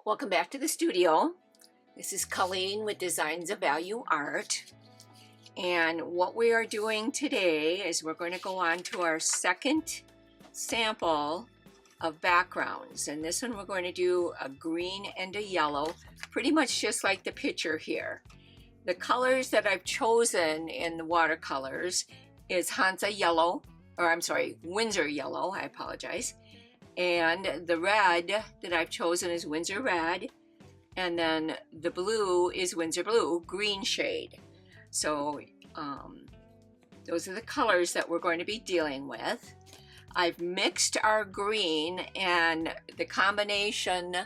Welcome back to the studio. This is Colleen with Designs of Value Art. And what we are doing today is we're going to go on to our second sample of backgrounds. And this one we're going to do a green and a yellow, pretty much just like the picture here. The colors that I've chosen in the watercolors is Hansa yellow, or I'm sorry, Winsor yellow, I apologize. And the red that I've chosen is Winsor red. And then the blue is Winsor blue, green shade. So those are the colors that we're going to be dealing with. I've mixed our green, and the combination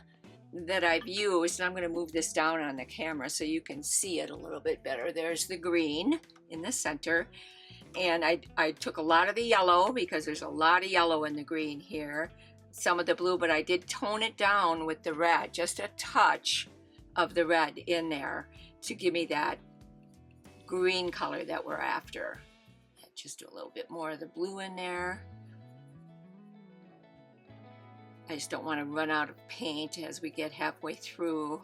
that I've used, and I'm going to move this down on the camera so you can see it a little bit better. There's the green in the center. And I took a lot of the yellow because there's a lot of yellow in the green here. Some of the blue, but I did tone it down with the red, just a touch of the red in there to give me that green color that we're after. Just do a little bit more of the blue in there. I just don't want to run out of paint as we get halfway through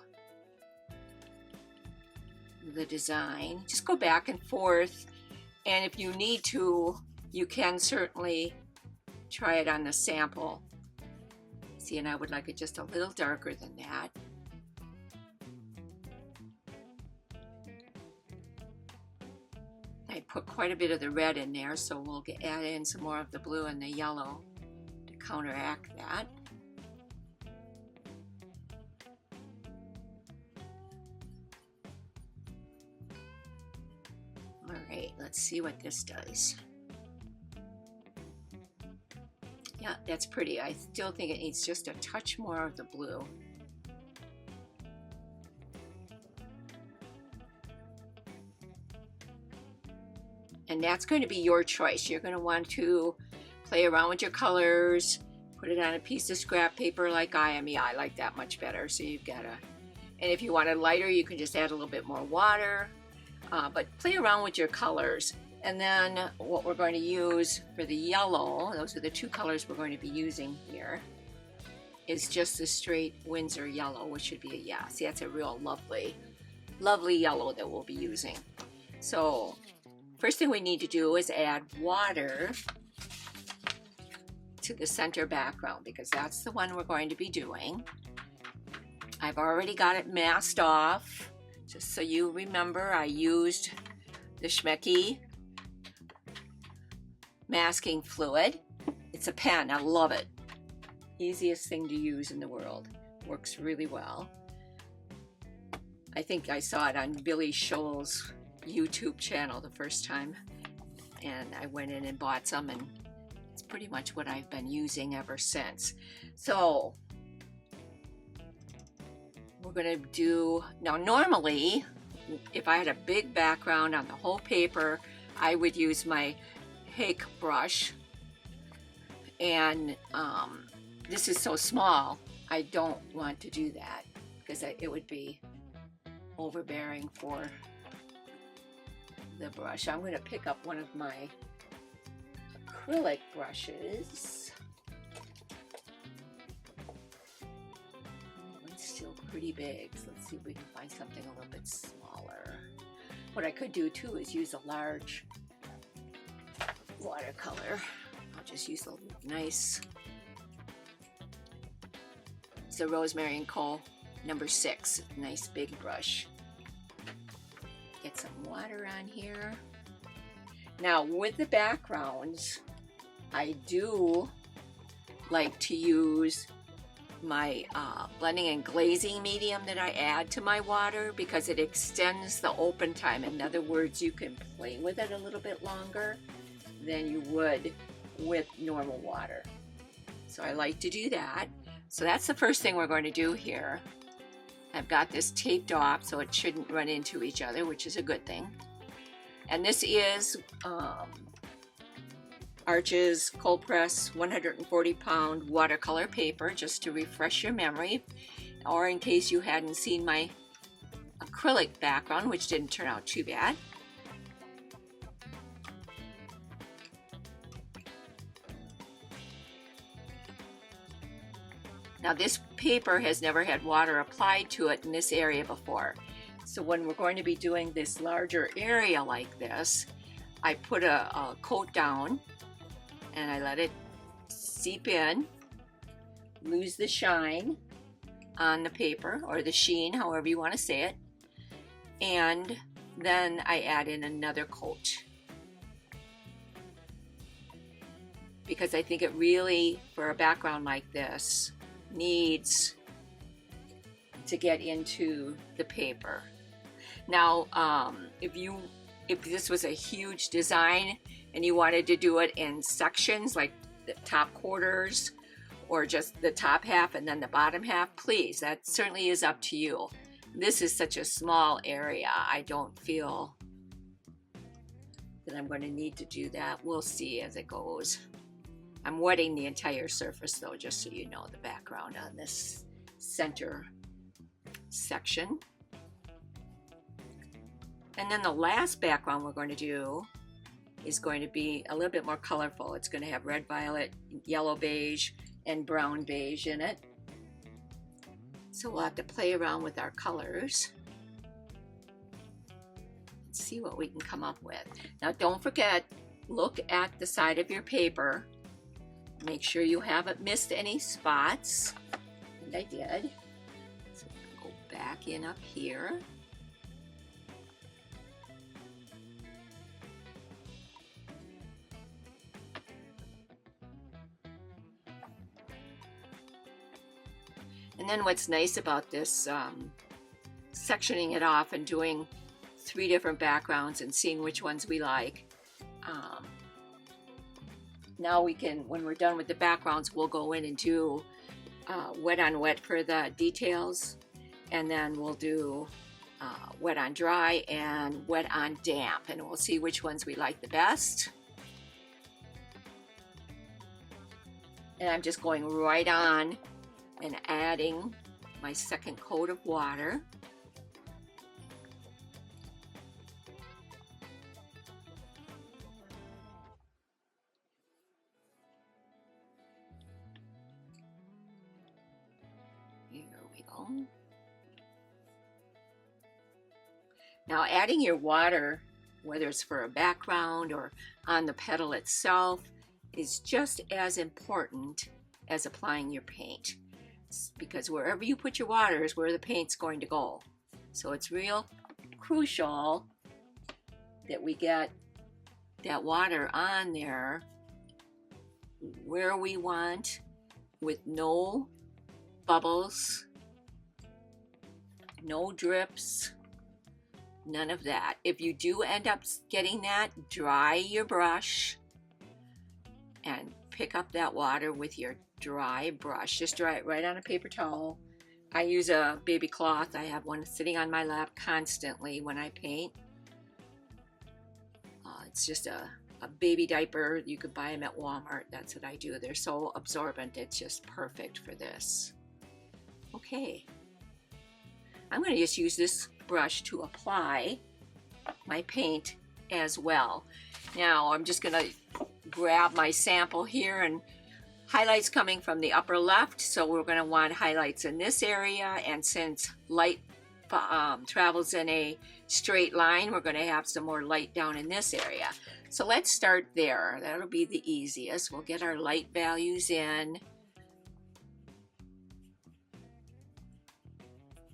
the design. Just go back and forth, and if you need to, you can certainly try it on the sample. See, and I would like it just a little darker than that. I put quite a bit of the red in there, so we'll add in some more of the blue and the yellow to counteract that. All right, let's see what this does. Yeah, that's pretty. I still think it needs just a touch more of the blue. And that's going to be your choice. You're going to want to play around with your colors, put it on a piece of scrap paper like I am. Yeah, I like that much better. So you've got to, and if you want it lighter, you can just add a little bit more water. But play around with your colors. And then what we're going to use for the yellow, those are the two colors we're going to be using here, is just the straight Winsor yellow, which should be a yeah. See, that's a real lovely, lovely yellow that we'll be using. So first thing we need to do is add water to the center background, because that's the one we're going to be doing. I've already got it masked off. Just so you remember, I used the Schmecky masking fluid. It's a pen. I love it. Easiest thing to use in the world. Works really well. I think I saw it on Billy Showell's YouTube channel the first time, and I went in and bought some, and it's pretty much what I've been using ever since. So we're going to do, now normally if I had a big background on the whole paper, I would use my Hake brush, and this is so small I don't want to do that because it would be overbearing for the brush. I'm going to pick up one of my acrylic brushes. One's still pretty big, so let's see if we can find something a little bit smaller. What I could do too is use a large watercolor. I'll just use a nice, it's a Rosemary & Co. number 6, nice big brush. Get some water on here. Now with the backgrounds, I do like to use my blending and glazing medium that I add to my water because it extends the open time. In other words, you can play with it a little bit longer than you would with normal water. So I like to do that. So that's the first thing we're going to do here. I've got this taped off so it shouldn't run into each other, which is a good thing. And this is Arch's cold press 140 pound watercolor paper, just to refresh your memory, or in case you hadn't seen my acrylic background, which didn't turn out too bad. Now this paper has never had water applied to it in this area before. So when we're going to be doing this larger area like this, I put a coat down and I let it seep in, lose the shine on the paper, or the sheen, however you want to say it, and then I add in another coat, because I think it really, for a background like this, needs to get into the paper. Now if this was a huge design and you wanted to do it in sections, like the top quarters or just the top half and then the bottom half, please, that certainly is up to you. This is such a small area, I don't feel that I'm going to need to do that. We'll see as it goes. I'm wetting the entire surface though, just so you know the background on this center section. And then the last background we're going to do is going to be a little bit more colorful. It's going to have red, violet, yellow beige, and brown beige in it. So we'll have to play around with our colors and see what we can come up with. Now don't forget, look at the side of your paper. Make sure you haven't missed any spots. And I did. So go back in up here. And then what's nice about this sectioning it off and doing 3 different backgrounds and seeing which ones we like. Now we can, when we're done with the backgrounds, we'll go in and do wet on wet for the details, and then we'll do wet on dry and wet on damp, and we'll see which ones we like the best. And I'm just going right on and adding my second coat of water. Here we go. Now adding your water, whether it's for a background or on the petal itself, is just as important as applying your paint, because wherever you put your water is where the paint's going to go. So it's real crucial that we get that water on there where we want, with no bubbles, no drips, none of that. If you do end up getting that, dry your brush and pick up that water with your dry brush. Just dry it right on a paper towel. I use a baby cloth. I have one sitting on my lap constantly when I paint. It's just a baby diaper. You could buy them at Walmart. That's what I do. They're so absorbent. It's just perfect for this. Okay. I'm going to just use this brush to apply my paint as well. Now I'm just going to grab my sample here, and highlights coming from the upper left, so we're going to want highlights in this area, and since light travels in a straight line, we're going to have some more light down in this area. So let's start there. That'll be the easiest. We'll get our light values in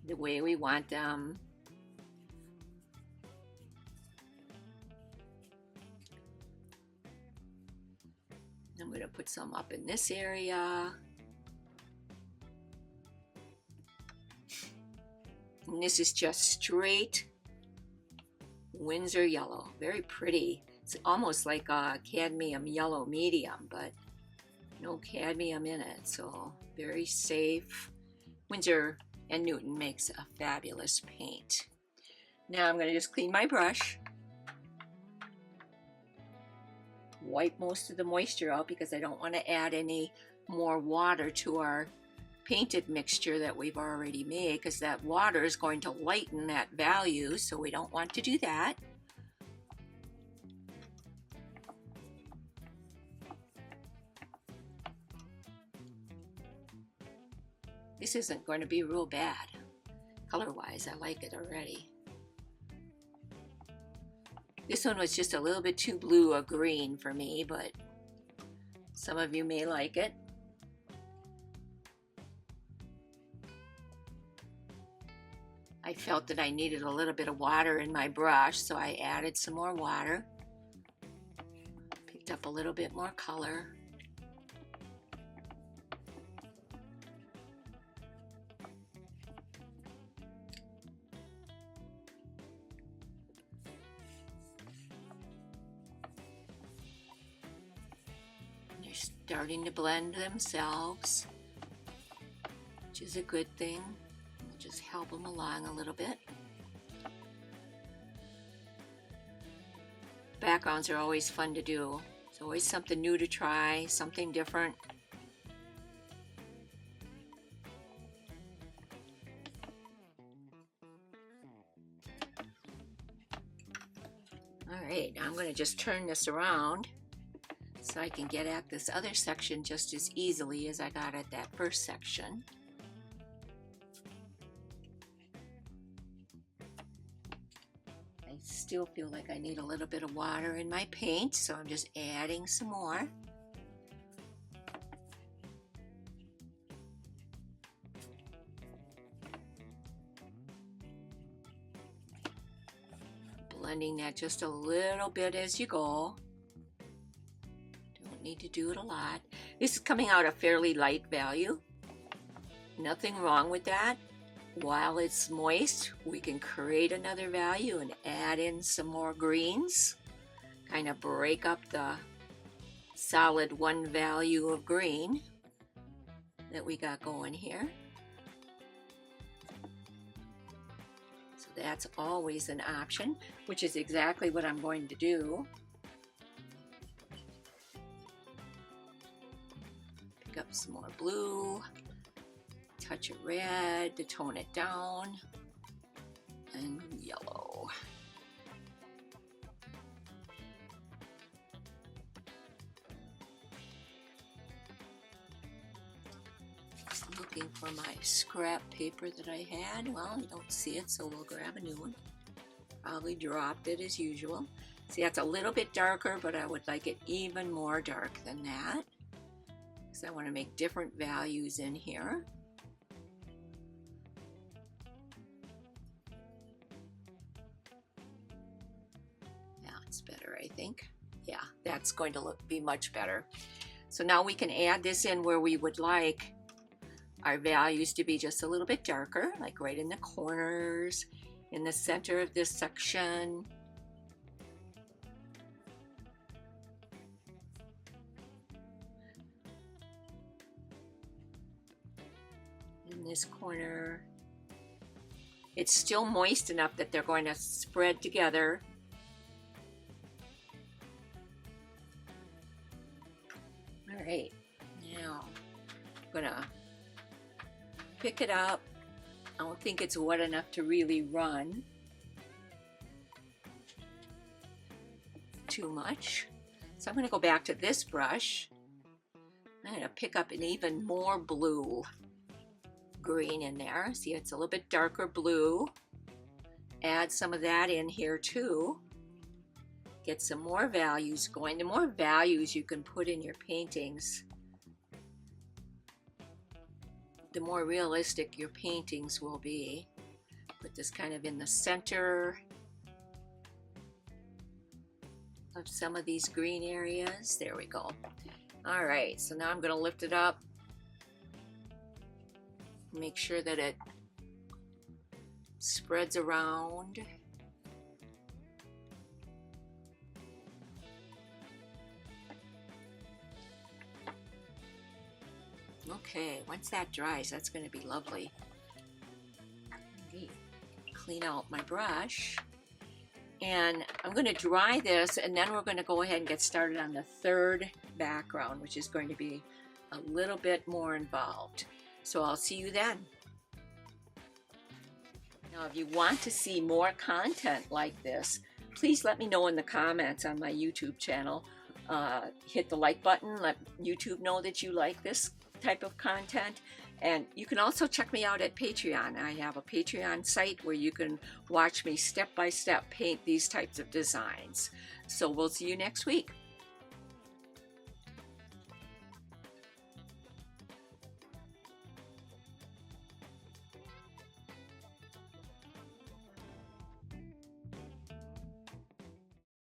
the way we want them. I'm going to put some up in this area. And this is just straight Winsor yellow. Very pretty. It's almost like a cadmium yellow medium, but no cadmium in it. So very safe. Winsor and Newton makes a fabulous paint. Now I'm going to just clean my brush. Wipe most of the moisture out because I don't want to add any more water to our painted mixture that we've already made, because that water is going to lighten that value, so we don't want to do that. This isn't going to be real bad. Color-wise, I like it already. This one was just a little bit too blue or green for me, but some of you may like it. I felt that I needed a little bit of water in my brush, so I added some more water. Picked up a little bit more color. They're starting to blend themselves, which is a good thing. Just help them along a little bit. Backgrounds are always fun to do. It's always something new to try, something different. All right, now I'm going to just turn this around so I can get at this other section just as easily as I got at that first section. I still feel like I need a little bit of water in my paint, so I'm just adding some more. Blending that just a little bit as you go. Don't need to do it a lot. This is coming out a fairly light value. Nothing wrong with that. While it's moist, we can create another value and add in some more greens. Kind of break up the solid one value of green that we got going here. So that's always an option, which is exactly what I'm going to do. Pick up some more blue. Touch of red to tone it down, and yellow. Just looking for my scrap paper that I had. Well, I don't see it, so we'll grab a new one. Probably dropped it as usual. See, that's a little bit darker, but I would like it even more dark than that, because I want to make different values in here. Better, I think. Yeah, that's going to be much better. So now we can add this in where we would like our values to be just a little bit darker, like right in the corners, in the center of this section. In this corner. It's still moist enough that they're going to spread together. All right, now I'm gonna pick it up. I don't think it's wet enough to really run too much. So I'm gonna go back to this brush. I'm gonna pick up an even more blue green in there. See, it's a little bit darker blue. Add some of that in here too. Get some more values going. The more values you can put in your paintings, the more realistic your paintings will be. Put this kind of in the center of some of these green areas. There we go. All right, so now I'm going to lift it up. Make sure that it spreads around. Okay, once that dries, that's going to be lovely. Clean out my brush. And I'm going to dry this, and then we're going to go ahead and get started on the third background, which is going to be a little bit more involved. So I'll see you then. Now, if you want to see more content like this, please let me know in the comments on my YouTube channel. Hit the like button, let YouTube know that you like this type of content. And you can also check me out at Patreon. I have a Patreon site where you can watch me step by step paint these types of designs. So we'll see you next week.